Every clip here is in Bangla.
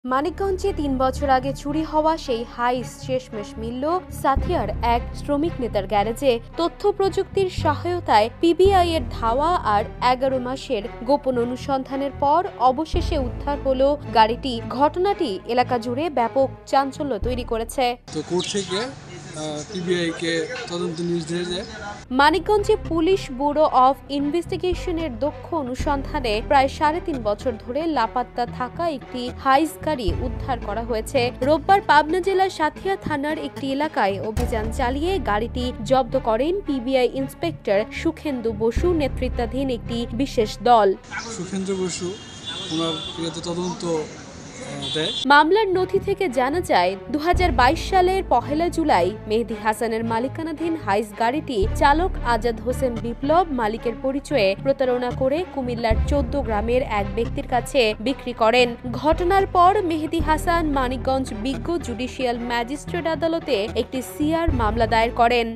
মানিকগঞ্জে ৩ বছর আগে চুরি হওয়া সেই হাইস শেষমেশ মিলল সাথিয়ার এক শ্রমিক নেতার গ্যারেজে। তথ্য প্রযুক্তির সহায়তায় পিবিআই এর ধাওয়া আর ১১ মাসের গোপন অনুসন্ধানের পর অবশেষে উদ্ধার হলো গাড়িটি। ঘটনাটি এলাকা জুড়ে ব্যাপক চাঞ্চল্য তৈরি করেছে। মানিকগঞ্জে পুলিশ ব্যুরো অফ ইনভেস্টিগেশনের দক্ষ অনুসন্ধানে প্রায় ৩.৫ বছর ধরে লাপাত্তা থাকা একটি হাইস গাড়ি উদ্ধার করা হয়েছে। রোববার পাবনা জেলার সাথিয়া থানার একটি এলাকায় অভিযান চালিয়ে গাড়িটি জব্দ করেন পিবিআই ইন্সপেক্টর সুখেন্দু বসু নেতৃত্বাধীন একটি বিশেষ দল। মামলার নথি থেকে জানা যায় ২০২২ সালের ১ জুলাই মেহেদী হাসানের মালিকানাধীন হাইস গাড়িটি চালক আজাদ হোসেন বিপ্লব মালিকের পরিচয়ে প্রতারণা করে কুমিল্লার ১৪ গ্রামের এক ব্যক্তির কাছে বিক্রি করেন। ঘটনার পর মেহেদী হাসান মানিকগঞ্জ বিজ্ঞ জুডিশিয়াল ম্যাজিস্ট্রেট আদালতে একটি সিআর মামলা দায়ের করেন।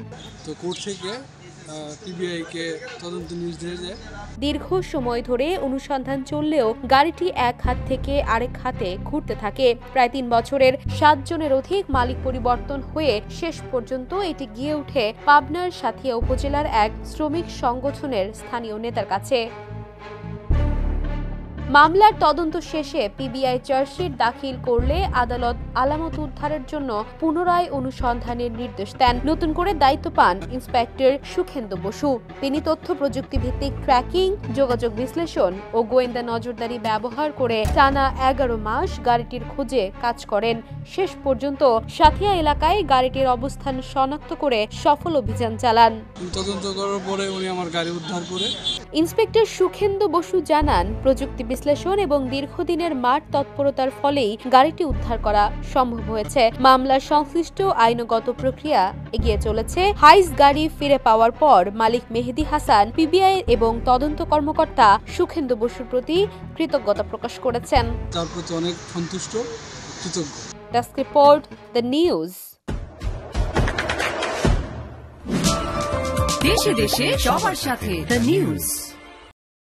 দীর্ঘ সময় ধরে অনুসন্ধান চললেও গাড়িটি এক হাত থেকে আরেক হাতে ঘুরতে থাকে। প্রায় ৩ বছরের ৭ জনের অধিক মালিক পরিবর্তন হয়ে শেষ পর্যন্ত এটি গিয়ে ওঠে পাবনার সাথিয়া উপজেলার এক শ্রমিক সংগঠনের স্থানীয় নেতার কাছে। মামলার তদন্ত শেষে পিবিআই চার্জশিট দাখিল করলে আদালত আলামত উদ্ধারের জন্য পুনরায় অনুসন্ধানের নির্দেশ দেন। নতুন করে দায়িত্ব পান ইন্সপেক্টর সুখেন্দু বসু। তিনি তথ্য প্রযুক্তি ভিত্তিক ট্র্যাকিং, যোগাযোগ বিশ্লেষণ ও গোয়েন্দা নজরদারি ব্যবহার করে টানা ১১ মাস গাড়িটির খোঁজে কাজ করেন। শেষ পর্যন্ত সাথিয়া এলাকায় গাড়িটির অবস্থান শনাক্ত করে সফল অভিযান চালান। তদন্ত করার পরে উনি আমার গাড়ি উদ্ধার করে। ইন্সপেক্টর সুখেন্দু বসু জানান, প্রযুক্তি বিশ্লেষণ এবং দীর্ঘদিনের মাঠ তৎপরতার ফলেই গাড়িটি উদ্ধার করা সম্ভব হয়েছে। মামলার সংশ্লিষ্ট আইনগত প্রক্রিয়া এগিয়ে চলেছে। হাইস গাড়ি ফিরে পাওয়ার পর মালিক মেহেদী হাসান পিবিআই এবং তদন্ত কর্মকর্তা সুখেন্দু বসুর প্রতি কৃতজ্ঞতা প্রকাশ করেছেন। তার প্রতি অনেক সন্তুষ্ট, কৃতজ্ঞ। Desk report, the news. দেশে দেশে সবার সাথে, দ্য নিউজ।